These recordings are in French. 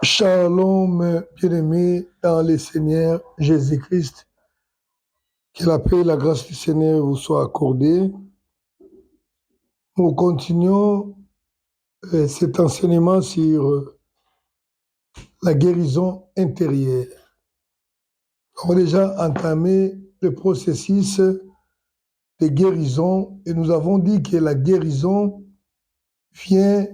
Shalom, bien-aimés dans le Seigneur Jésus-Christ. Que la paix et la grâce du Seigneur vous soient accordées. Nous continuons cet enseignement sur la guérison intérieure. Nous avons déjà entamé le processus de guérison et nous avons dit que la guérison vient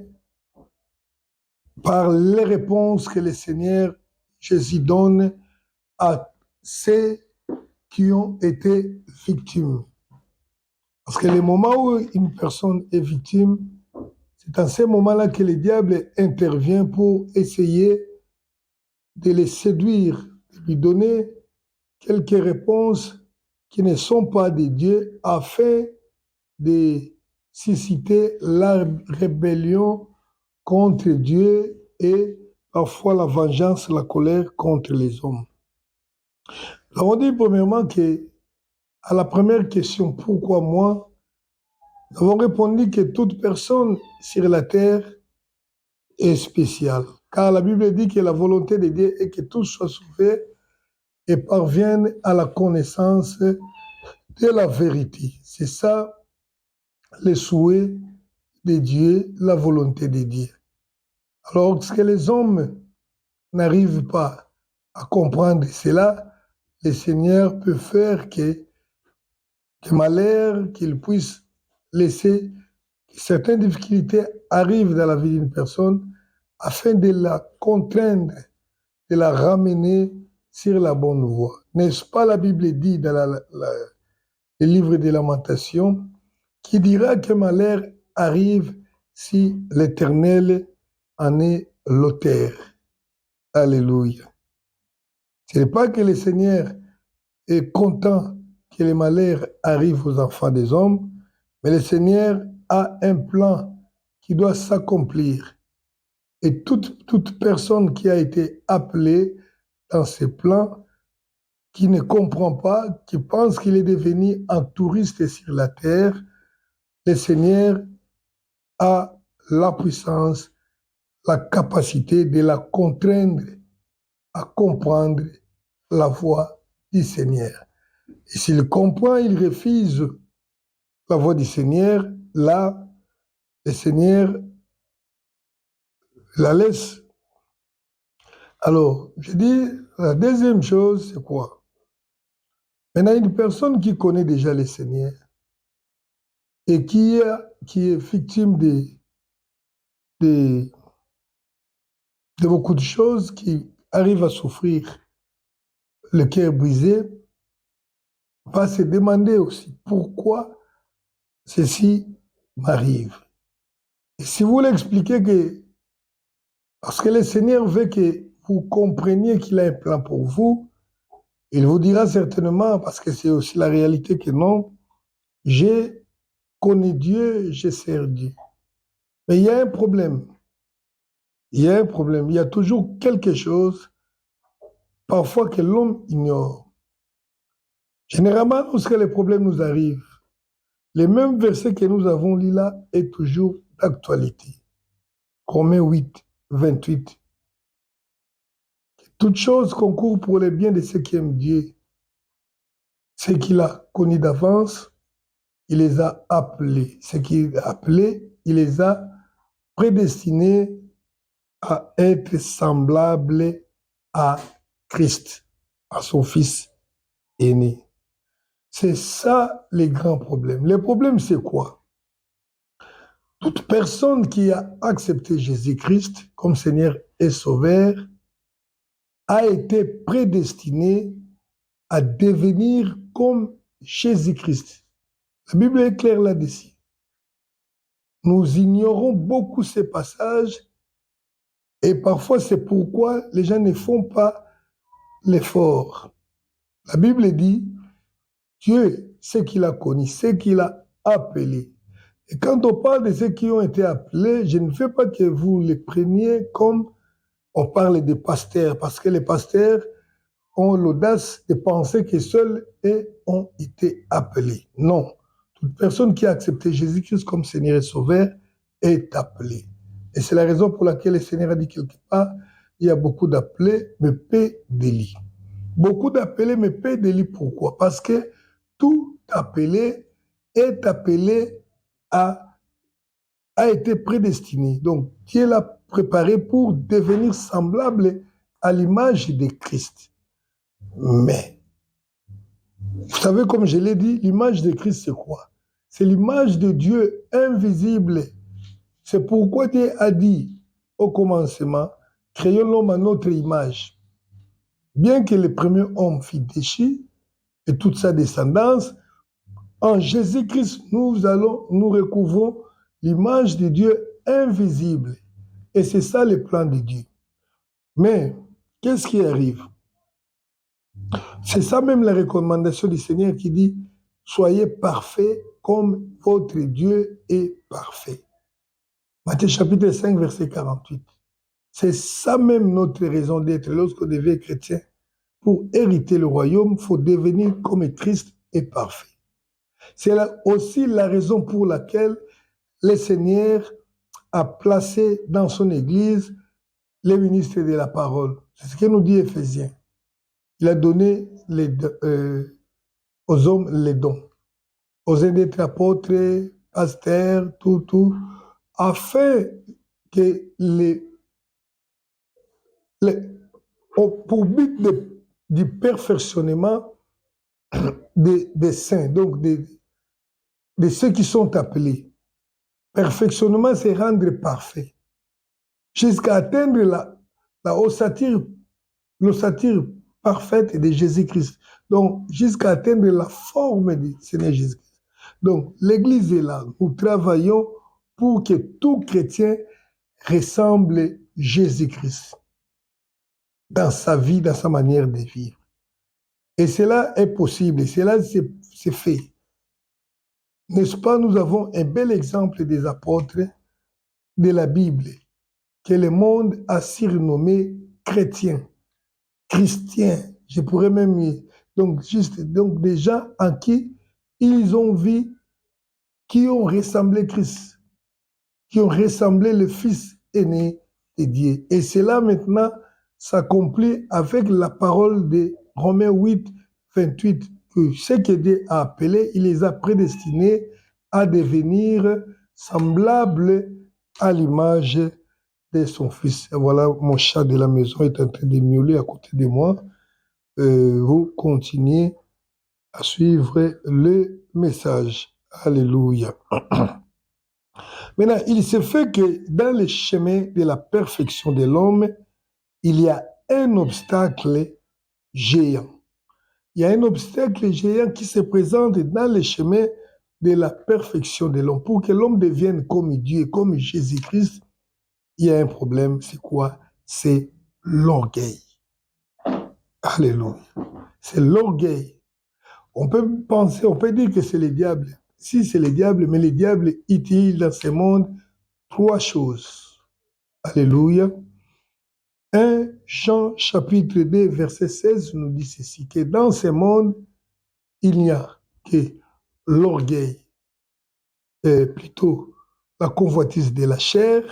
par les réponses que le Seigneur Jésus donne à ceux qui ont été victimes. Parce que le moment où une personne est victime, c'est à ce moment-là que le diable intervient pour essayer de les séduire, de lui donner quelques réponses qui ne sont pas de Dieu afin de susciter la rébellion contre Dieu et parfois la vengeance, la colère contre les hommes. Nous avons dit premièrement que à la première question, pourquoi moi? Nous avons répondu que toute personne sur la terre est spéciale, car la Bible dit que la volonté de Dieu est que tous soient sauvés et parviennent à la connaissance de la vérité. C'est ça le souhait de Dieu, la volonté de Dieu. Alors que les hommes n'arrivent pas à comprendre cela, le Seigneur peut faire que malheur, qu'il puisse laisser que certaines difficultés arrivent dans la vie d'une personne afin de la contraindre, de la ramener sur la bonne voie. N'est-ce pas la Bible dit dans le livre des Lamentations qui dira que malheur arrive si l'Éternel en est l'auteur. Alléluia. Ce n'est pas que le Seigneur est content que les malheurs arrivent aux enfants des hommes, mais le Seigneur a un plan qui doit s'accomplir. Et toute personne qui a été appelée dans ce plan, qui ne comprend pas, qui pense qu'il est devenu un touriste sur la terre, le Seigneur a la puissance, la capacité de la contraindre à comprendre la voix du Seigneur. Et s'il comprend, il refuse la voix du Seigneur, là, le Seigneur la laisse. Alors, je dis, la deuxième chose, c'est quoi? Maintenant, une personne qui connaît déjà le Seigneur et qui est victime de beaucoup de choses, qui arrive à souffrir le cœur brisé, va se demander aussi pourquoi ceci m'arrive. Et si vous voulez expliquer que, parce que le Seigneur veut que vous compreniez qu'il a un plan pour vous, il vous dira certainement, parce que c'est aussi la réalité que non, j'ai connu Dieu, je sers Dieu. Mais il y a un problème. Il y a un problème. Il y a toujours quelque chose, parfois, que l'homme ignore. Généralement, lorsque les problèmes nous arrivent, les mêmes versets que nous avons lus là est toujours d'actualité. Romains 8, 28. Toute chose concourt pour le bien de ceux qui aiment Dieu. Ceux qu'il a connus d'avance, il les a appelés. Ceux qu'il a appelés, il les a prédestinés à être semblables à Christ, à son Fils aîné. C'est ça les grands problèmes. Le problème, c'est quoi? Toute personne qui a accepté Jésus-Christ comme Seigneur et Sauveur a été prédestinée à devenir comme Jésus-Christ. La Bible est claire là-dessus. Nous ignorons beaucoup ces passages et parfois c'est pourquoi les gens ne font pas l'effort. La Bible dit, Dieu, ce qu'il a connu, ce qu'il a appelé. Et quand on parle de ceux qui ont été appelés, je ne veux pas que vous les preniez comme on parle des pasteurs, parce que les pasteurs ont l'audace de penser que seuls eux ont été appelés. Non. Toute personne qui a accepté Jésus-Christ comme Seigneur et Sauveur est appelée. Et c'est la raison pour laquelle le Seigneur a dit quelque part, il y a beaucoup d'appelés, mais peu d'élus. Beaucoup d'appelés, mais peu d'élus. Pourquoi? Parce que tout appelé est appelé a été prédestiné. Donc, Dieu l'a préparé pour devenir semblable à l'image de Christ. Mais, vous savez, comme je l'ai dit, l'image de Christ, c'est quoi? C'est l'image de Dieu invisible. C'est pourquoi Dieu a dit au commencement, créons l'homme à notre image. Bien que le premier homme fût déchu et toute sa descendance, en Jésus-Christ, nous recouvrons l'image de Dieu invisible. Et c'est ça le plan de Dieu. Mais, qu'est-ce qui arrive? C'est ça même la recommandation du Seigneur qui dit, soyez parfaits comme votre Dieu est parfait. Matthieu chapitre 5, verset 48. C'est ça même notre raison d'être. Lorsqu'on devient chrétien, pour hériter le royaume, il faut devenir comme Christ est parfait. C'est aussi la raison pour laquelle le Seigneur a placé dans son Église les ministres de la parole. C'est ce que nous dit Éphésiens. Il a donné aux hommes les dons, aux uns d'être apôtres, pasteurs, tout, afin que pour but du perfectionnement des saints, donc de ceux qui sont appelés. Perfectionnement, c'est rendre parfait, jusqu'à atteindre la ossature parfaite de Jésus-Christ. Donc, jusqu'à atteindre la forme du Seigneur Jésus-Christ. Donc, l'Église est là. Nous travaillons pour que tout chrétien ressemble Jésus-Christ dans sa vie, dans sa manière de vivre. Et cela est possible, et cela c'est fait. N'est-ce pas, nous avons un bel exemple des apôtres de la Bible, que le monde a surnommé chrétien, christiens, je pourrais même... Donc, des gens en qui ils ont vu, qui ont ressemblé Christ, qui ont ressemblé le Fils aîné de Dieu. Et cela maintenant s'accomplit avec la parole de Romains 8, 28, que ce que Dieu a appelé, il les a prédestinés à devenir semblables à l'image de son Fils. Et voilà, mon chat de la maison est en train de miauler à côté de moi. Vous continuez à suivre le message. Alléluia. Maintenant, il se fait que dans le chemin de la perfection de l'homme, il y a un obstacle géant. Il y a un obstacle géant qui se présente dans le chemin de la perfection de l'homme. Pour que l'homme devienne comme Dieu, comme Jésus-Christ, il y a un problème. C'est quoi? C'est l'orgueil. Alléluia. C'est l'orgueil. On peut penser, on peut dire que c'est le diable. Si c'est le diable, mais le diable utilise dans ce monde trois choses. Alléluia. 1 Jean chapitre 2 verset 16 nous dit ceci, que dans ce monde, il n'y a que l'orgueil, plutôt la convoitise de la chair,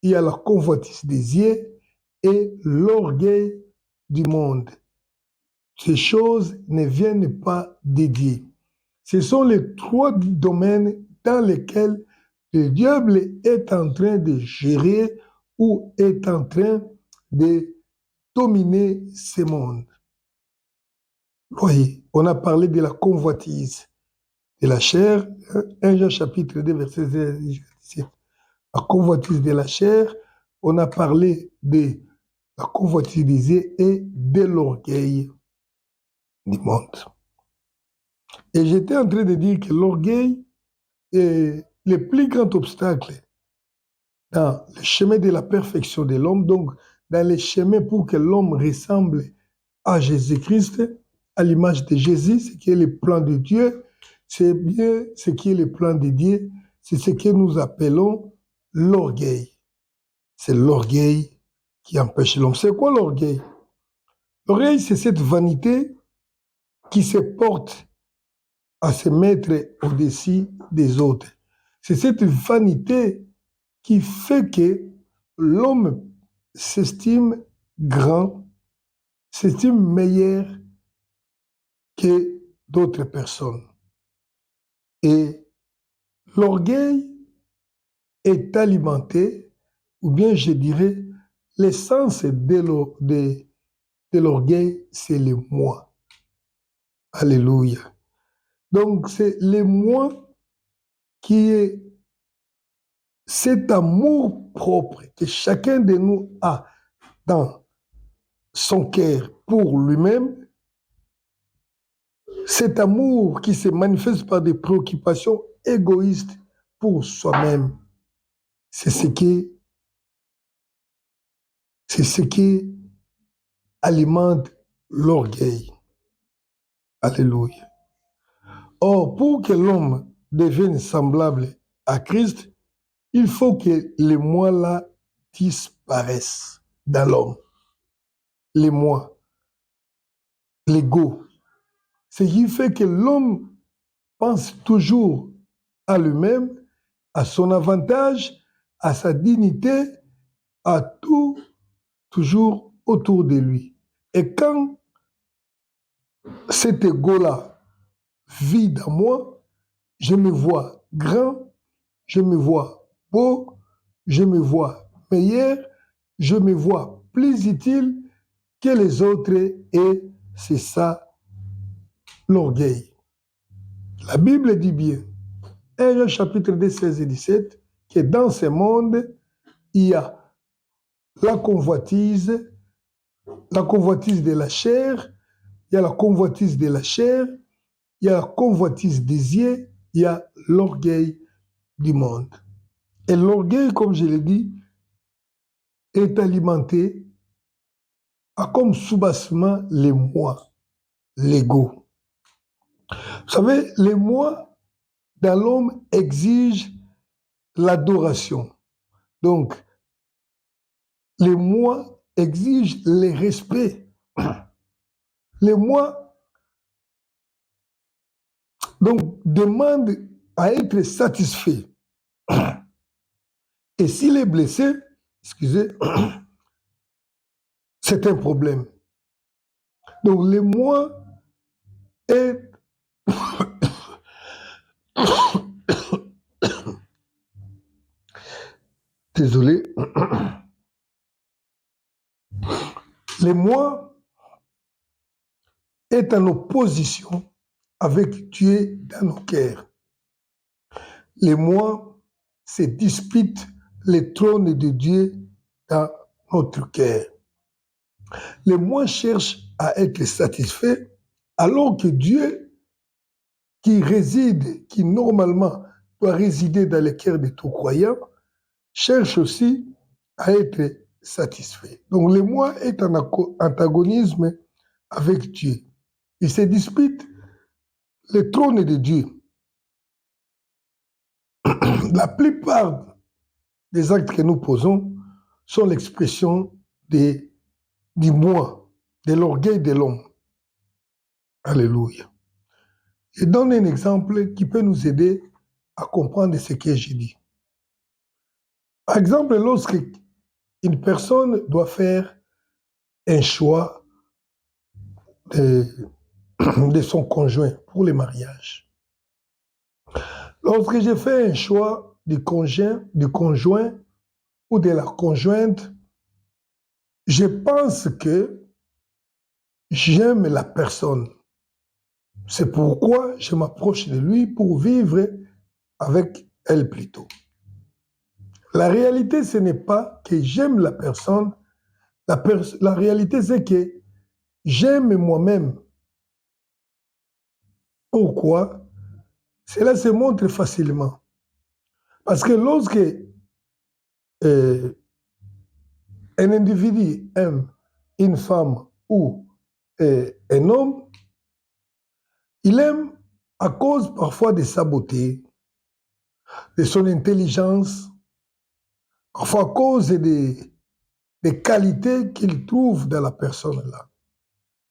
il y a la convoitise des yeux et l'orgueil du monde. Ces choses ne viennent pas de Dieu. Ce sont les trois domaines dans lesquels le diable est en train de gérer ou est en train de dominer ce monde. Voyez, on a parlé de la convoitise de la chair, 1 Jean chapitre 2, verset 17. La convoitise de la chair, on a parlé de la convoitise des yeux et de l'orgueil du monde. Et j'étais en train de dire que l'orgueil est le plus grand obstacle dans le chemin de la perfection de l'homme, donc dans le chemin pour que l'homme ressemble à Jésus-Christ, à l'image de Jésus, ce qui est le plan de Dieu, c'est bien ce qui est le plan de Dieu, c'est ce que nous appelons l'orgueil. C'est l'orgueil qui empêche l'homme. C'est quoi l'orgueil? L'orgueil, c'est cette vanité qui se porte à se mettre au-dessus des autres. C'est cette vanité qui fait que l'homme s'estime grand, s'estime meilleur que d'autres personnes. Et l'orgueil est alimenté, ou bien je dirais, l'essence de l'orgueil, c'est le moi. Alléluia. Donc, c'est le moi qui est cet amour propre que chacun de nous a dans son cœur pour lui-même, cet amour qui se manifeste par des préoccupations égoïstes pour soi-même, c'est ce qui alimente l'orgueil. Alléluia. Or, pour que l'homme devienne semblable à Christ, il faut que les moi-là disparaissent dans l'homme. Les moi, l'ego. Ce qui fait que l'homme pense toujours à lui-même, à son avantage, à sa dignité, à tout, toujours autour de lui. Et quand cet ego-là vit dans moi, je me vois grand, je me vois beau, je me vois meilleur, je me vois plus utile que les autres et c'est ça l'orgueil. La Bible dit bien, 1 Jean chapitre 2, 16 et 17, que dans ce monde, il y a la convoitise de la chair, il y a la convoitise de la chair, il y a la convoitise des yeux, il y a l'orgueil du monde. Et l'orgueil, comme je l'ai dit, est alimenté à comme soubassement les moi, l'ego. Vous savez, les moi dans l'homme exigent l'adoration. Donc, les moi exigent le respect. Les moi, donc, demandent à être satisfait. Et s'il est blessé, excusez, c'est un problème. Donc, le moi est désolé. Le moi est en opposition avec Dieu dans nos cœurs. Le moi se dispute le trône de Dieu dans notre cœur. Le moi cherche à être satisfait alors que Dieu qui normalement doit résider dans le cœur de tout croyant, cherche aussi à être satisfait. Donc le moi est en antagonisme avec Dieu. Il se dispute le trône de Dieu. La plupart des actes que nous posons sont l'expression du moi, de l'orgueil de l'homme. Alléluia. Je donne un exemple qui peut nous aider à comprendre ce que j'ai dit. Par exemple, lorsque une personne doit faire un choix de, de son conjoint pour le mariage. Lorsque je fais un choix du conjoint ou de la conjointe, je pense que j'aime la personne. C'est pourquoi je m'approche de lui pour vivre avec elle plutôt. La réalité, ce n'est pas que j'aime la personne. La réalité, c'est que j'aime moi-même. Pourquoi? Cela se montre facilement. Parce que lorsque un individu aime une femme ou un homme, il aime à cause parfois de sa beauté, de son intelligence, parfois à cause des qualités qu'il trouve dans la personne-là.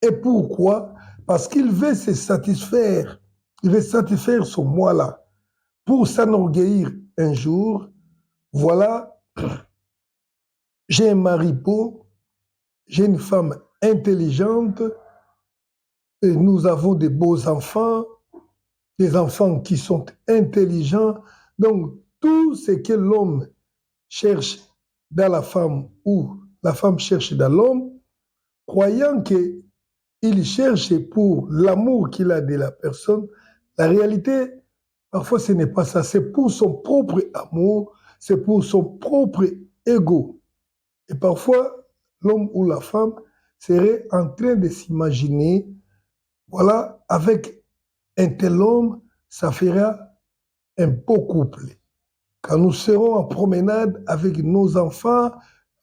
Et pourquoi? Parce qu'il veut se satisfaire, il veut satisfaire son moi-là pour s'enorgueillir un jour. Voilà j'ai un mari beau, j'ai une femme intelligente, et nous avons des beaux enfants, des enfants qui sont intelligents. Donc, tout ce que l'homme cherche dans la femme ou la femme cherche dans l'homme, croyant qu'il cherche pour l'amour qu'il a de la personne, la réalité, parfois ce n'est pas ça, c'est pour son propre amour, c'est pour son propre ego. Et parfois, l'homme ou la femme serait en train de s'imaginer, voilà, avec un tel homme, ça fera un beau couple. Quand nous serons en promenade avec nos enfants,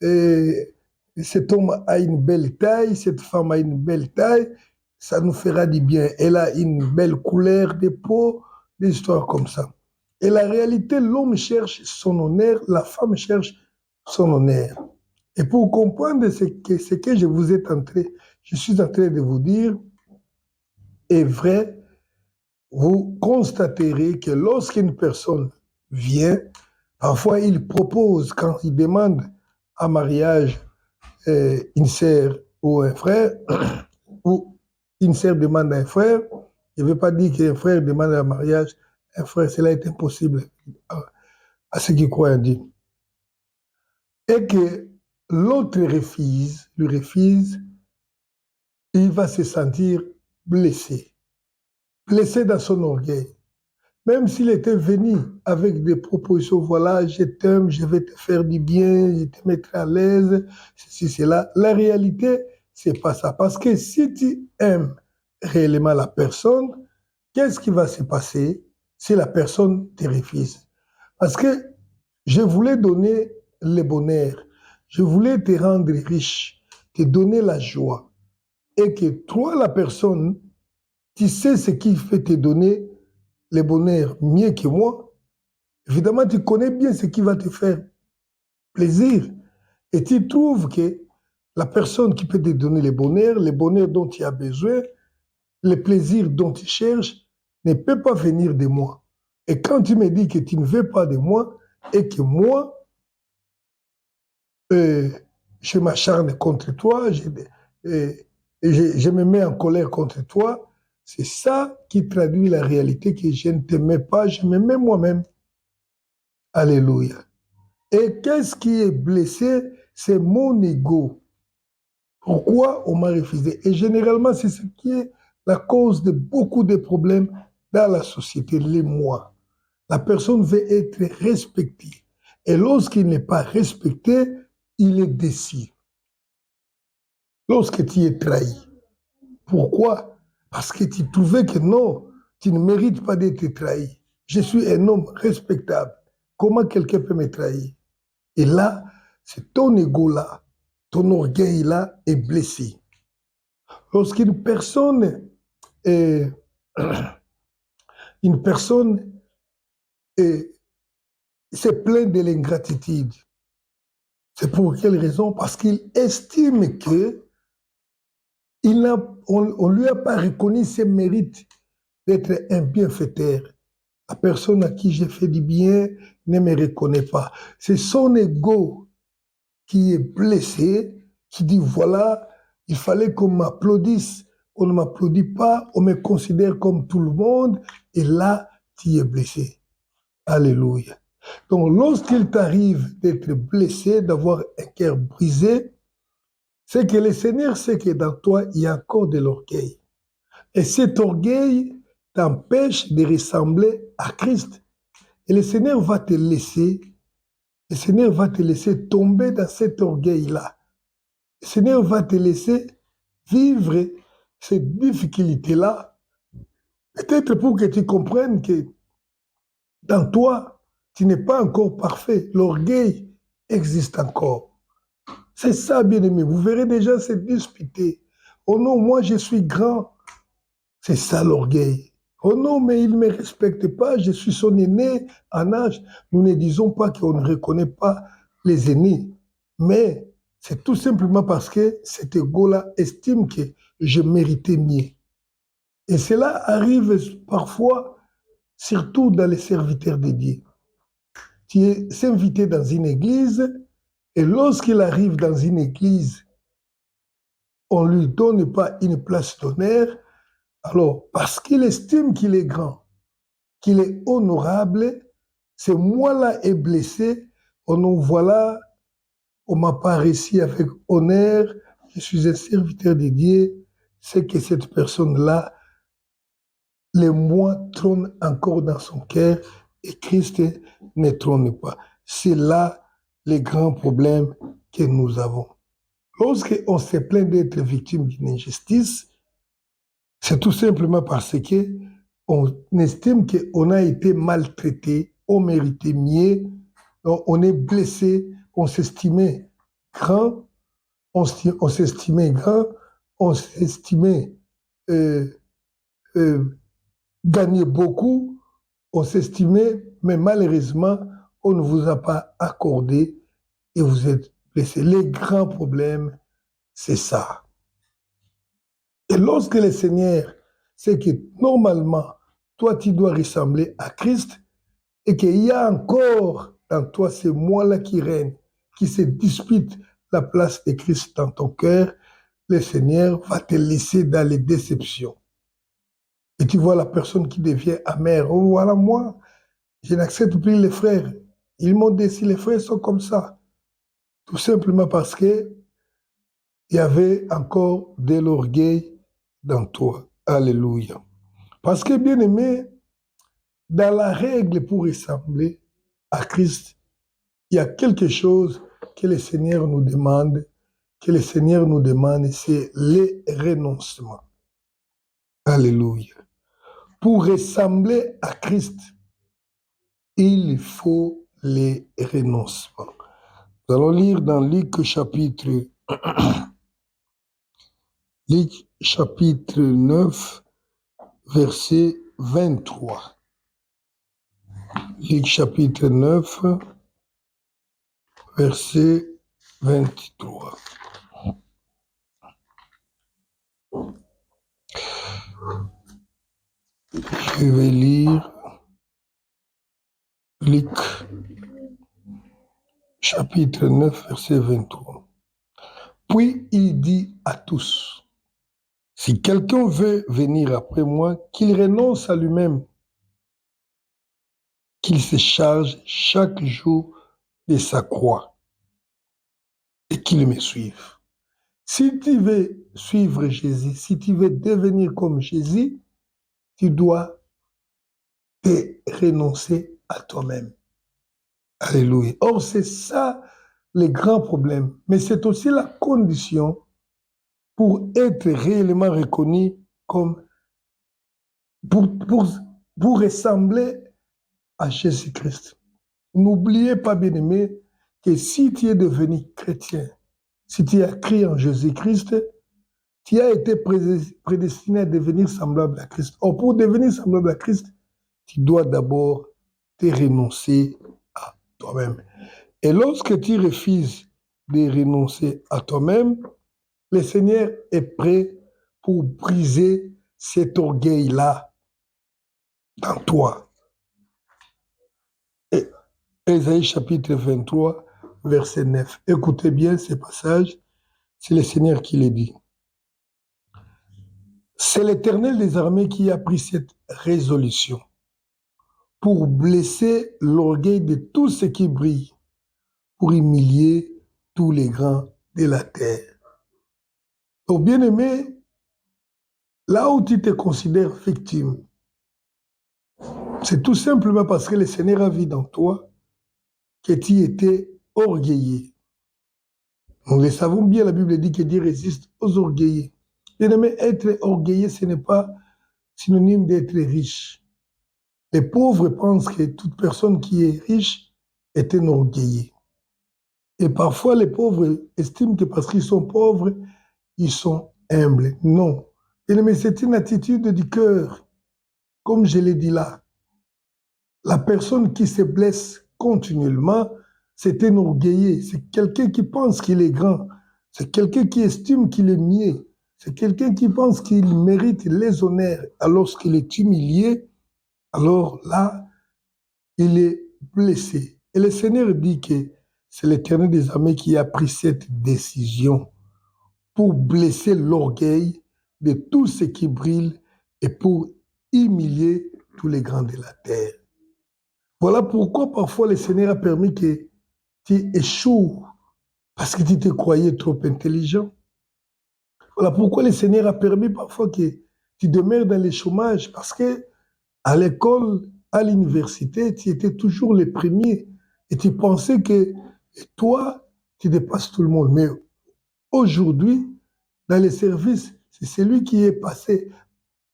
et cet homme a une belle taille, cette femme a une belle taille, ça nous fera du bien. Elle a une belle couleur de peau, des histoires comme ça. Et la réalité, l'homme cherche son honneur, la femme cherche son honneur. Et pour comprendre ce que je suis en train de vous dire est vrai, vous constaterez que lorsqu'une personne vient, parfois il propose, quand il demande en mariage une sœur ou un frère, ou une sœur demande à un frère, je ne veux pas dire qu'un frère demande en mariage un frère, cela est impossible à ceux qui croient en Dieu. Et que l'autre lui refuse, il va se sentir blessé, blessé dans son orgueil. Même s'il était venu avec des propositions, voilà, je t'aime, je vais te faire du bien, je te mettrai à l'aise, ceci, cela. La réalité, c'est pas ça. Parce que si tu aimes réellement la personne, qu'est-ce qui va se passer si la personne te refuse? Parce que je voulais donner le bonheur, je voulais te rendre riche, te donner la joie. Et que toi, la personne, tu sais ce qui fait te donner le bonheur mieux que moi. Évidemment, tu connais bien ce qui va te faire plaisir. Et tu trouves que la personne qui peut te donner le bonheur dont tu as besoin, le plaisir dont tu cherches, ne peut pas venir de moi. Et quand tu me dis que tu ne veux pas de moi et que moi, je m'acharne contre toi, je me mets en colère contre toi, c'est ça qui traduit la réalité que je ne t'aimais pas, je m'aimais moi-même. Alléluia. Et qu'est-ce qui est blessé? C'est mon ego. Pourquoi on m'a refusé? Et généralement, c'est ce qui est la cause de beaucoup de problèmes dans la société, les moi. La personne veut être respectée. Et lorsqu'il n'est pas respecté, il est déçu. Lorsque tu es trahi. Pourquoi? Parce que tu trouvais que non, tu ne mérites pas d'être trahi. Je suis un homme respectable. Comment quelqu'un peut me trahir? Et là, c'est ton ego-là, ton orgueil-là est blessé. Lorsqu'une personne, est, une personne se plaint de l'ingratitude, c'est pour quelle raison? Parce qu'il estime que on ne lui a pas reconnu ses mérites d'être un bienfaiteur. La personne à qui j'ai fait du bien ne me reconnaît pas. C'est son ego qui est blessé, qui dit voilà, il fallait qu'on m'applaudisse, on ne m'applaudit pas, on me considère comme tout le monde, et là, tu es blessé. Alléluia. Donc, lorsqu'il t'arrive d'être blessé, d'avoir un cœur brisé, c'est que le Seigneur sait que dans toi, il y a encore de l'orgueil. Et cet orgueil t'empêche de ressembler à Christ. Et le Seigneur va te laisser, le Seigneur va te laisser tomber dans cet orgueil-là. Le Seigneur va te laisser vivre ces difficultés-là, peut-être pour que tu comprennes que dans toi, tu n'es pas encore parfait. L'orgueil existe encore. C'est ça, bien-aimé. Vous verrez déjà se disputer. Oh non, moi je suis grand. C'est ça l'orgueil. Oh non, mais il ne me respecte pas, je suis son aîné en âge. Nous ne disons pas qu'on ne reconnaît pas les aînés, mais c'est tout simplement parce que cet ego-là estime que je méritais mieux. Et cela arrive parfois, surtout dans les serviteurs de Dieu. Tu es invité dans une église Et lorsqu'il arrive dans une église, on ne lui donne pas une place d'honneur, alors parce qu'il estime qu'il est grand, qu'il est honorable, c'est moi-là est blessé, on nous voilà, on m'a pas réussi avec honneur, je suis un serviteur de Dieu, c'est que cette personne-là, les moi trônent encore dans son cœur et Christ ne trône pas. C'est là les grands problèmes que nous avons. Lorsqu'on se plaint d'être victime d'une injustice, c'est tout simplement parce que on estime qu'on a été maltraité, on méritait mieux, on est blessé, on s'estimait grand, on s'estimait grand, on s'estimait euh, euh, gagner beaucoup, on s'estimait, mais malheureusement, on ne vous a pas accordé et vous êtes blessé. Les grands problèmes, c'est ça. Et lorsque le Seigneur sait que normalement, toi, tu dois ressembler à Christ et qu'il y a encore dans toi ces moi-là qui règnent, qui se disputent la place de Christ dans ton cœur, le Seigneur va te laisser dans les déceptions. Et tu vois la personne qui devient amère. Oh, voilà, moi, je n'accepte plus les frères. Ils m'ont dit si les frères sont comme ça. Tout simplement parce qu'il y avait encore de l'orgueil dans toi. Alléluia. Parce que, bien aimé, dans la règle pour ressembler à Christ, il y a quelque chose que le Seigneur nous demande, c'est le renoncement. Alléluia. Pour ressembler à Christ, il faut les renoncements. Nous allons lire dans Luc chapitre 9, verset 23. Luc chapitre 9, verset 23. Je vais lire Luc chapitre 9, verset 23. Puis il dit à tous, si quelqu'un veut venir après moi, qu'il renonce à lui-même, qu'il se charge chaque jour de sa croix et qu'il me suive. Si tu veux suivre Jésus, si tu veux devenir comme Jésus, tu dois te renoncer à toi-même. Alléluia. Or, c'est ça le grand problème. Mais c'est aussi la condition pour être réellement reconnu comme, pour ressembler à Jésus-Christ. N'oubliez pas, bien-aimé, que si tu es devenu chrétien, si tu as cru en Jésus-Christ, tu as été prédestiné à devenir semblable à Christ. Or, pour devenir semblable à Christ, tu dois d'abord te renoncer à toi-même. Et lorsque tu refuses de renoncer à toi-même, le Seigneur est prêt pour briser cet orgueil-là dans toi. Et Ésaïe chapitre 23, verset 9. Écoutez bien ces passages, c'est le Seigneur qui les dit. C'est l'Éternel des armées qui a pris cette résolution pour blesser l'orgueil de tous ceux qui brillent, pour humilier tous les grands de la terre. Donc, bien-aimé, là où tu te considères victime, c'est tout simplement parce que le Seigneur a vu dans toi que tu étais orgueilleux. Nous le savons bien, la Bible dit que Dieu résiste aux orgueilleux. Bien-aimé, être orgueilleux, ce n'est pas synonyme d'être riche. Les pauvres pensent que toute personne qui est riche est un orgueilleux. Et parfois, les pauvres estiment que parce qu'ils sont pauvres, ils sont humbles. Non. Mais c'est une attitude du cœur. Comme je l'ai dit là, la personne qui se blesse continuellement, c'est un orgueilleux. C'est quelqu'un qui pense qu'il est grand. C'est quelqu'un qui estime qu'il est mieux. C'est quelqu'un qui pense qu'il mérite les honneurs. Alors qu'il est humilié, alors là, il est blessé. Et le Seigneur dit que c'est l'Éternel des armées qui a pris cette décision pour blesser l'orgueil de tous ceux qui brillent et pour humilier tous les grands de la terre. Voilà pourquoi parfois le Seigneur a permis que tu échoues parce que tu te croyais trop intelligent. Voilà pourquoi le Seigneur a permis parfois que tu demeures dans le chômage parce que à l'école, à l'université, tu étais toujours le premier et tu pensais que toi, tu dépasses tout le monde. Mais aujourd'hui, dans les services, c'est celui qui est passé,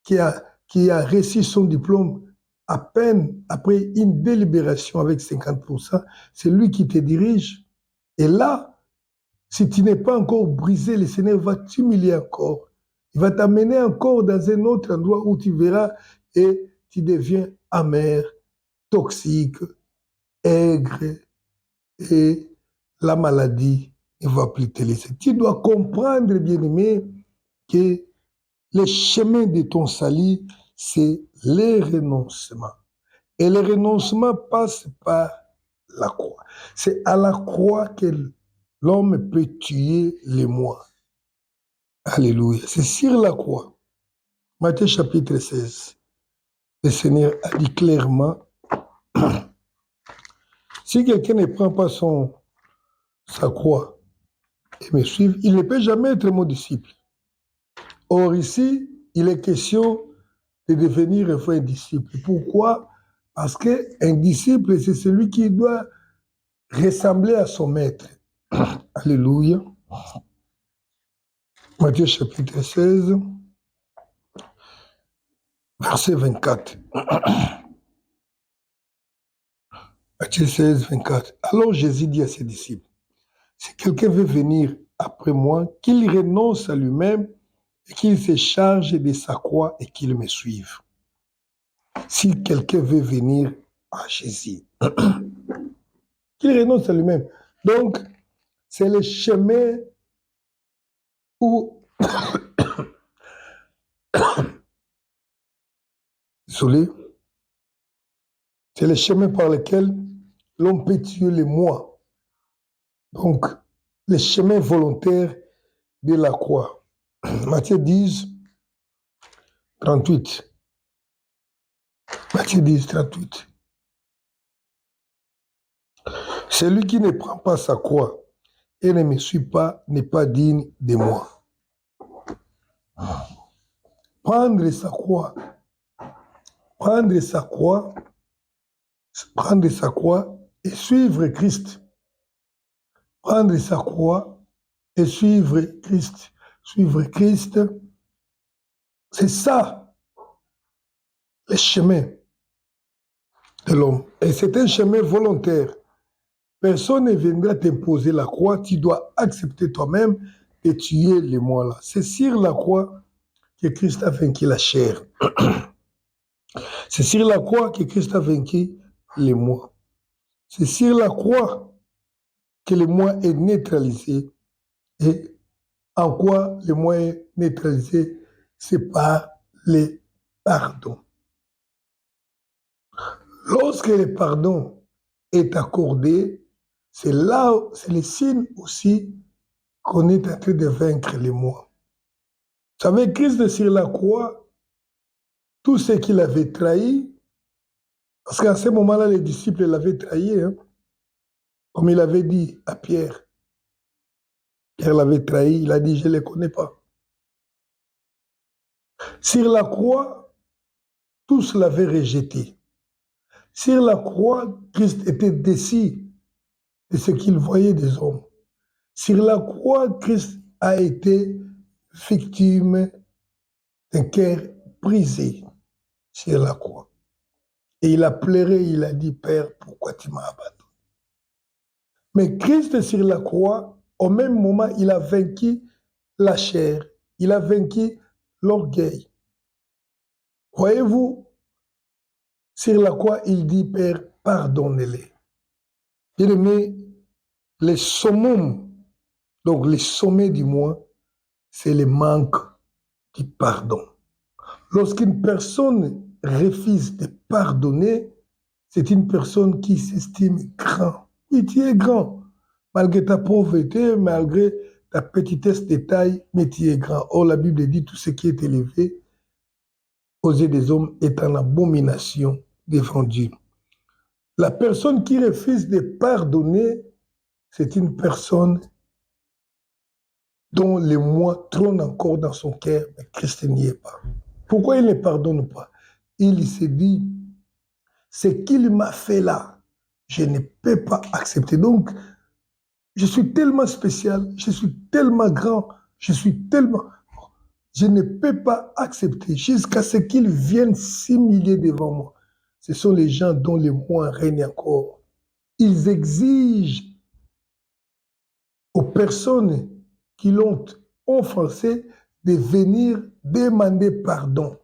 qui a réussi son diplôme à peine après une délibération avec 50%, c'est lui qui te dirige. Et là, si tu n'es pas encore brisé, le Seigneur va t'humilier encore. Il va t'amener encore dans un autre endroit où tu verras et tu deviens amer, toxique, aigre et la maladie ne va plus te laisser. Tu dois comprendre, bien-aimé, que le chemin de ton salut, c'est le renoncement. Et le renoncement passe par la croix. C'est à la croix que l'homme peut tuer les moi. Alléluia. C'est sur la croix. Matthieu chapitre 16. Le Seigneur a dit clairement, si quelqu'un ne prend pas sa croix et me suit, il ne peut jamais être mon disciple. Or ici, il est question de devenir un disciple. Pourquoi? Parce qu'un disciple, c'est celui qui doit ressembler à son maître. Alléluia. Matthieu chapitre 16, verset 24. Matthieu 16, 24. Alors Jésus dit à ses disciples, si quelqu'un veut venir après moi, qu'il renonce à lui-même et qu'il se charge de sa croix et qu'il me suive. Si quelqu'un veut venir à Jésus, qu'il renonce à lui-même. Donc, c'est le chemin où... Désolé. C'est le chemin par lequel l'on peut tuer les moi. Donc, le chemin volontaire de la croix. Matthieu 10, 38. Matthieu 10, 38. Celui qui ne prend pas sa croix et ne me suit pas n'est pas digne de moi. Prendre sa croix, prendre sa croix, prendre sa croix et suivre Christ. Prendre sa croix et suivre Christ. Suivre Christ, c'est ça le chemin de l'homme. Et c'est un chemin volontaire. Personne ne viendra t'imposer la croix, tu dois accepter toi-même et tuer les moi là. C'est sur la croix que Christ a vaincu la chair. C'est sur la croix que Christ a vaincu les moi. C'est sur la croix que le moi est neutralisé. Et en quoi le moi est neutralisé? C'est par le pardon. Lorsque le pardon est accordé, c'est là, c'est le signe aussi qu'on est en train de vaincre les moi. Vous savez, Christ sur la croix, tout ce qu'il avait trahi, parce qu'à ce moment-là, les disciples l'avaient trahi, hein, comme il avait dit à Pierre. Pierre l'avait trahi, il a dit, je ne les connais pas. Sur la croix, tous l'avaient rejeté. Sur la croix, Christ était déçu de ce qu'il voyait des hommes. Sur la croix, Christ a été victime d'un cœur brisé sur la croix. Et il a pleuré, il a dit, Père, pourquoi tu m'as abandonné? Mais Christ sur la croix, au même moment, il a vaincu la chair, il a vaincu l'orgueil. Voyez-vous, sur la croix, il dit, Père, pardonnez-les. Bien aimé, les summum, donc les sommets du moi, c'est le manque du pardon. Lorsqu'une personne refuse de pardonner, c'est une personne qui s'estime grand. Oui, tu es grand. malgré ta pauvreté, malgré ta petitesse de taille, mais tu es grand. Or, la Bible dit tout ce qui est élevé aux yeux des hommes est en abomination devant Dieu. La personne qui refuse de pardonner, c'est une personne dont le moi trône encore dans son cœur, mais Christ n'y est pas. Pourquoi il ne pardonne pas? Il se dit, ce qu'il m'a fait là, je ne peux pas accepter. Donc, je suis tellement spécial, je suis tellement grand, je suis tellement... Je ne peux pas accepter jusqu'à ce qu'ils viennent s'humilier devant moi. Ce sont les gens dont le moi règne encore. Ils exigent aux personnes qui l'ont offensé de venir demander pardon.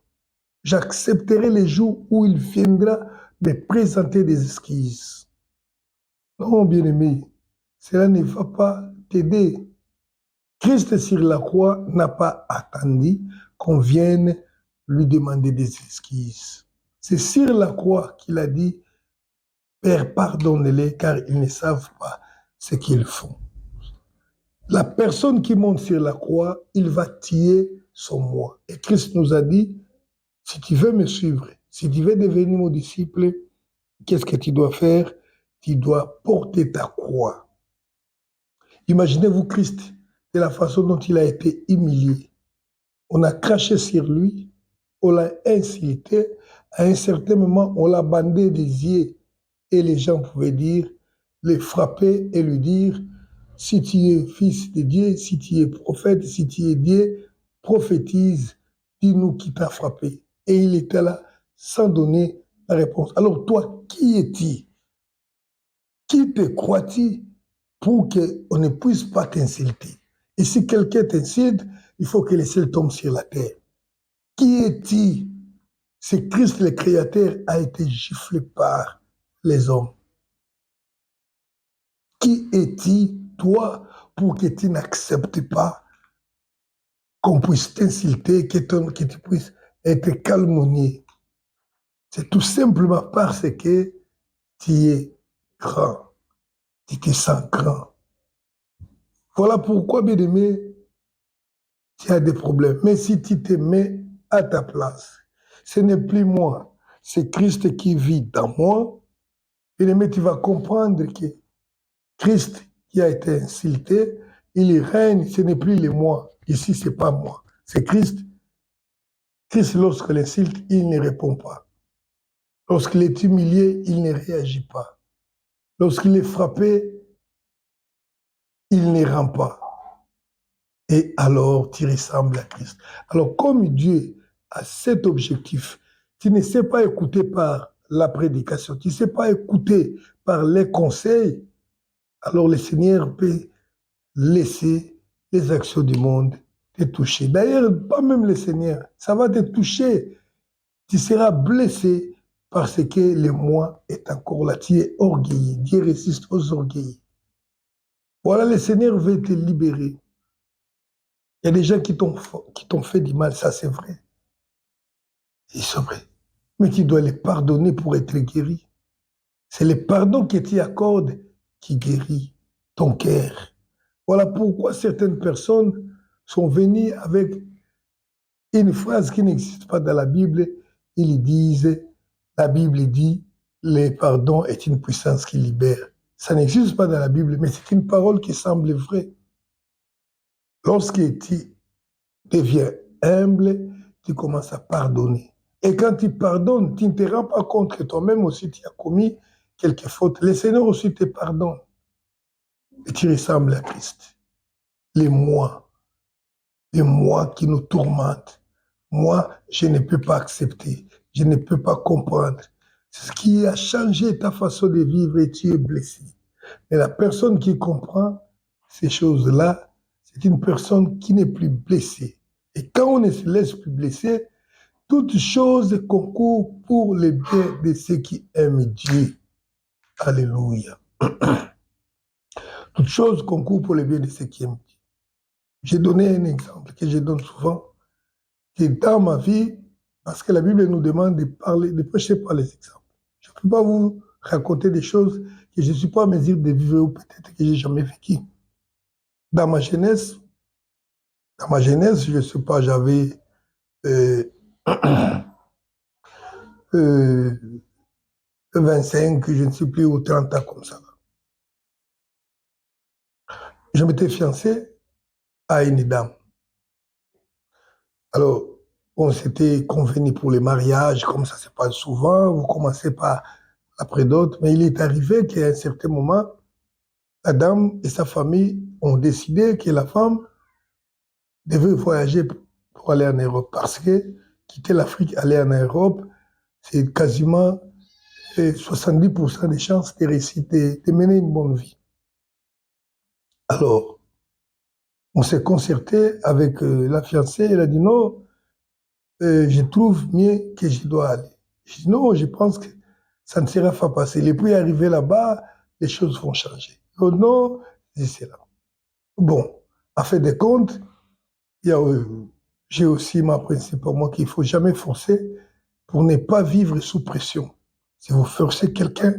J'accepterai les jours où il viendra me présenter des excuses. Non, bien-aimé, cela ne va pas t'aider. Christ sur la croix n'a pas attendu qu'on vienne lui demander des excuses. C'est sur la croix qu'il a dit, Père, pardonne-les car ils ne savent pas ce qu'ils font. La personne qui monte sur la croix, il va tuer son moi. Et Christ nous a dit, si tu veux me suivre, si tu veux devenir mon disciple, qu'est-ce que tu dois faire? Tu dois porter ta croix. Imaginez-vous Christ, de la façon dont il a été humilié. On a craché sur lui, on l'a insulté, à un certain moment, on l'a bandé des yeux et les gens pouvaient dire, le frapper et lui dire, si tu es fils de Dieu, si tu es prophète, si tu es Dieu, prophétise, dis-nous qui t'a frappé. Et il était là sans donner la réponse. Alors toi, qui es-tu? Qui te crois-tu pour qu'on ne puisse pas t'insulter? Et si quelqu'un t'insulte, il faut que le ciel tombe sur la terre. Qui est-il? C'est Christ le Créateur a été giflé par les hommes. Qui es-tu, toi, pour que tu n'acceptes pas qu'on puisse t'insulter, que tu puisses être calomnié? C'est tout simplement parce que tu es grand, tu te sens grand. Voilà pourquoi, bien aimé, tu as des problèmes. Mais si tu te mets à ta place, ce n'est plus moi, c'est Christ qui vit dans moi. Bien aimé, tu vas comprendre que Christ qui a été insulté, il règne, ce n'est plus le moi. Ici, ce n'est pas moi, c'est Christ. Christ, lorsque l'insulte, il ne répond pas. Lorsqu'il est humilié, il ne réagit pas. Lorsqu'il est frappé, il ne rend pas. Et alors, tu ressembles à Christ. Alors, comme Dieu a cet objectif, tu ne sais pas écouter par la prédication, tu ne sais pas écouter par les conseils, alors le Seigneur peut laisser les actions du monde te toucher. D'ailleurs, pas même le Seigneur, ça va te toucher. Tu seras blessé parce que le moi est encore là. Tu es orgueilleux. Dieu résiste aux orgueilleux. Voilà, le Seigneur veut te libérer. Il y a des gens qui t'ont fait du mal, ça c'est vrai. Ils sont vrais. Mais tu dois les pardonner pour être guéri. C'est le pardon que tu accordes qui guérit ton cœur. Voilà pourquoi certaines personnes sont venues avec une phrase qui n'existe pas dans la Bible. Ils disent, la Bible dit, le pardon est une puissance qui libère. Ça n'existe pas dans la Bible, mais c'est une parole qui semble vraie. Lorsque tu deviens humble, tu commences à pardonner. Et quand tu pardonnes, tu ne te rends pas compte que toi-même aussi tu as commis quelques fautes. Le Seigneur aussi te pardonne. Et tu ressembles à Christ. Les moi qui nous tourmentent. Moi, je ne peux pas accepter. Je ne peux pas comprendre. C'est ce qui a changé ta façon de vivre et tu es blessé. Mais la personne qui comprend ces choses-là, c'est une personne qui n'est plus blessée. Et quand on ne se laisse plus blesser, toute chose concourt pour le bien de ceux qui aiment Dieu. Alléluia. Toute chose concourt pour le bien de ceux qui aiment Dieu. J'ai donné un exemple que je donne souvent, que dans ma vie, parce que la Bible nous demande de parler, de prêcher par les exemples. Je ne peux pas vous raconter des choses que je ne suis pas en mesure de vivre ou peut-être que j'ai jamais vécu. Dans ma jeunesse, je ne sais pas, j'avais euh, euh, 25, je ne sais plus, ou 30 ans comme ça. Je m'étais fiancé à une dame. Alors, on s'était convenu pour le mariage, comme ça se passe souvent, vous commencez par après d'autres, mais il est arrivé qu'à un certain moment, la dame et sa famille ont décidé que la femme devait voyager pour aller en Europe, parce que quitter l'Afrique, aller en Europe, c'est quasiment 70% des chances de réussir, de mener une bonne vie. Alors, on s'est concerté avec la fiancée, elle a dit non, je trouve mieux que je dois aller. Je dis non, je pense que ça ne sera pas passé. Et puis arrivé là-bas, les choses vont changer. Oh non, c'est là. Bon, à fait des comptes, j'ai aussi ma principe pour moi qu'il ne faut jamais forcer pour ne pas vivre sous pression. Si vous forcez quelqu'un,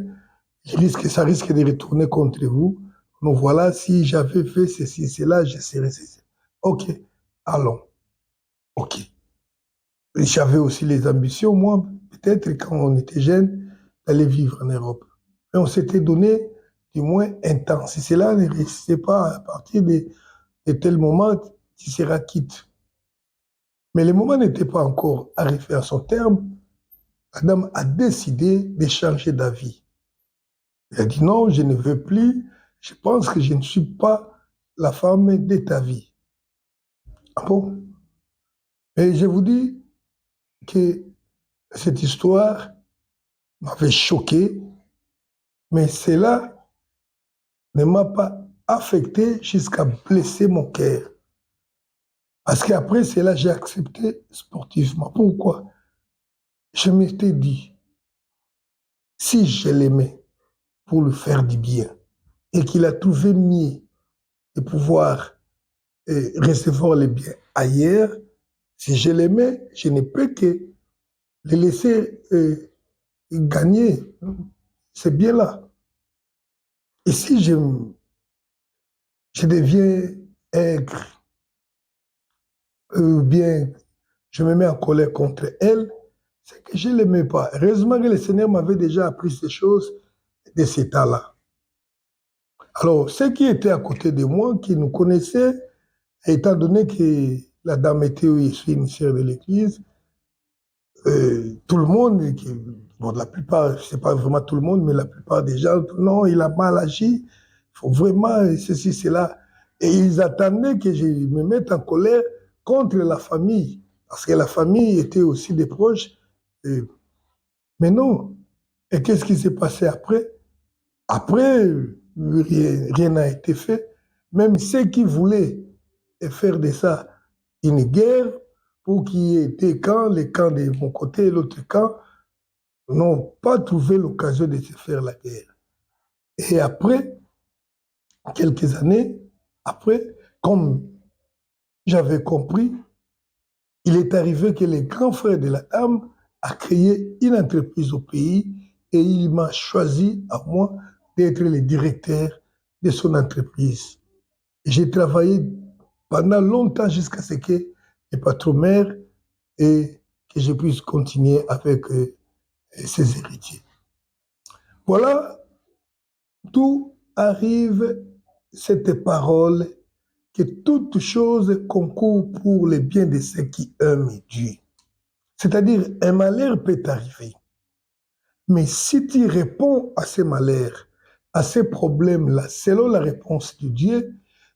ça risque de retourner contre vous. Donc voilà, si j'avais fait ceci, cela, je serais ceci. OK, allons. OK. J'avais aussi les ambitions, moi, peut-être quand on était jeune, d'aller vivre en Europe. Mais on s'était donné du moins un temps. Si cela ne réussissait pas à partir de tel moment, tu seras quitte. Mais le moment n'était pas encore arrivé à son terme. La dame a décidé de changer d'avis. Elle a dit non, je ne veux plus. Je pense que je ne suis pas la femme de ta vie. Ah bon? Et je vous dis que cette histoire m'avait choqué, mais cela ne m'a pas affecté jusqu'à blesser mon cœur. Parce qu'après cela, j'ai accepté sportivement. Pourquoi? Je m'étais dit, si je l'aimais pour lui faire du bien et qu'il a trouvé mieux de pouvoir recevoir les biens ailleurs, si je l'aimais, je ne peux que le laisser gagner ces biens-là. Et si je deviens aigre, bien, je me mets en colère contre elle, c'est que je ne l'aimais pas. Heureusement que le Seigneur m'avait déjà appris ces choses de cet temps-là. Alors, ceux qui étaient à côté de moi, qui nous connaissaient, étant donné que la dame était aussi une sœur de l'Église, tout le monde, bon, la plupart, je ne sais pas vraiment tout le monde, mais la plupart des gens, non, il a mal agi, il faut vraiment ceci, cela. Et ils attendaient que je me mette en colère contre la famille, parce que la famille était aussi des proches. Mais non. Et qu'est-ce qui s'est passé après? Après, rien n'a été fait. Même ceux qui voulaient faire de ça une guerre, pour qu'il y ait des camps, les camps de mon côté et l'autre camp, n'ont pas trouvé l'occasion de se faire la guerre. Et après, quelques années après, comme j'avais compris, il est arrivé que le grand frère de la dame a créé une entreprise au pays et il m'a choisi à moi d'être le directeur de son entreprise. J'ai travaillé pendant longtemps jusqu'à ce que le patron meure et que je puisse continuer avec ses héritiers. Voilà, d'où arrive cette parole que toute chose concourt pour le bien de ceux qui aiment Dieu. C'est-à-dire, un malheur peut arriver. Mais si tu réponds à ces malheurs, à ces problèmes-là, selon la réponse de Dieu,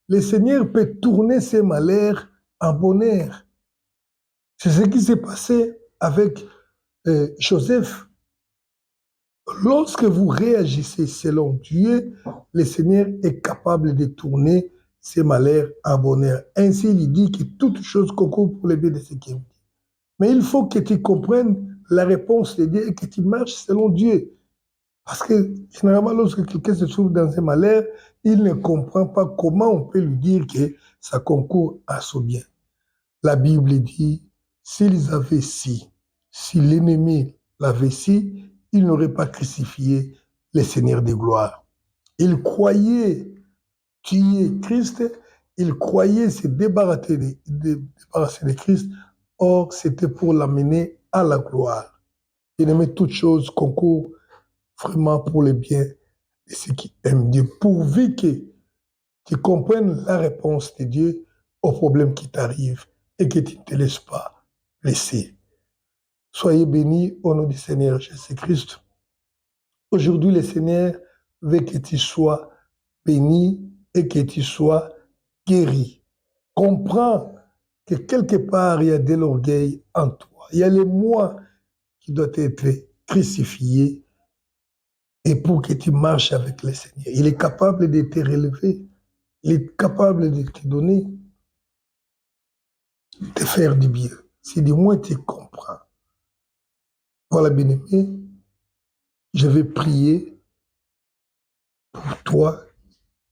le Seigneur peut tourner ces malheurs en bonheur. C'est ce qui s'est passé avec Joseph. Lorsque vous réagissez selon Dieu, le Seigneur est capable de tourner ces malheurs en bonheur. Ainsi, il dit que toute chose concourt pour le bien de ceux qui aiment. Mais il faut que tu comprennes la réponse de Dieu et que tu marches selon Dieu. Parce que généralement, lorsque quelqu'un se trouve dans un malheur, il ne comprend pas comment on peut lui dire que ça concourt à son bien. La Bible dit, s'ils avaient si l'ennemi l'avait si, il n'aurait pas crucifié le Seigneur de gloire. Il croyait tuer Christ, il croyait se débarrasser de Christ, or c'était pour l'amener à la gloire. Il aimait toutes choses concourent vraiment pour le bien de ceux qui aiment Dieu, pourvu que tu comprennes la réponse de Dieu aux problèmes qui t'arrivent et que tu ne te laisses pas laisser. Soyez bénis au nom du Seigneur Jésus-Christ. Aujourd'hui, le Seigneur veut que tu sois béni et que tu sois guéri. Comprends que quelque part, il y a de l'orgueil en toi. Il y a le moi qui doit être crucifié et pour que tu marches avec le Seigneur. Il est capable de te relever. Il est capable de te donner, de faire du bien. Si du moins tu comprends. Voilà, bien-aimé, je vais prier pour toi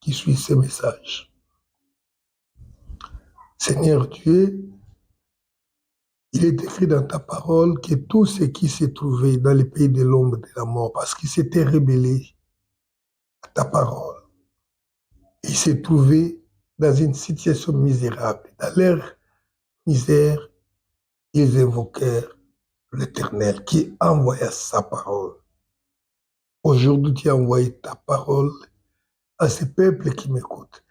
qui suis ce message. Seigneur Dieu, il est écrit dans ta parole que tout ce qui s'est trouvé dans le pays de l'ombre de la mort, parce qu'il s'était rébellé à ta parole, il s'est trouvé dans une situation misérable. Dans leur misère, ils invoquèrent l'Éternel qui envoya sa parole. Aujourd'hui, tu as envoyé ta parole à ce peuple qui m'écoute.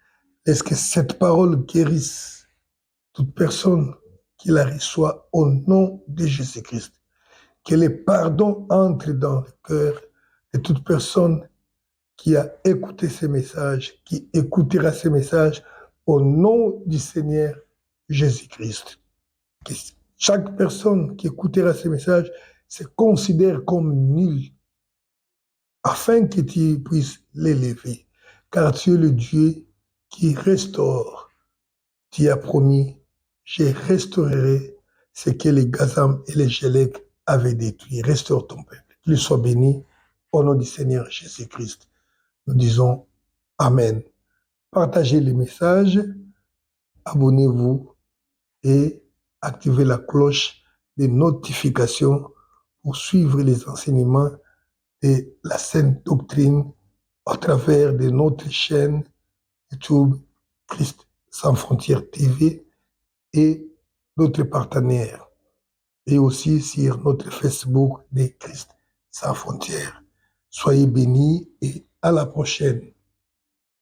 Est-ce que cette parole guérisse toute personne qui la reçoit au nom de Jésus-Christ? Que le pardon entre dans le cœur de toute personne qui a écouté ces messages, qui écoutera ces messages au nom du Seigneur Jésus-Christ. Que chaque personne qui écoutera ces messages se considère comme nul afin que tu puisses l'élever. Car tu es le Dieu qui restaure. Tu as promis, je restaurerai ce que les Gazam et les Gélec avaient détruit. Restaure ton peuple. Qu'il soit béni au nom du Seigneur Jésus-Christ. Nous disons Amen. Partagez les messages, abonnez-vous et activez la cloche des notifications pour suivre les enseignements de la sainte doctrine à travers de notre chaîne YouTube Christ sans frontières TV et d'autres partenaires, et aussi sur notre Facebook de Christ sans frontières. Soyez bénis et à la prochaine.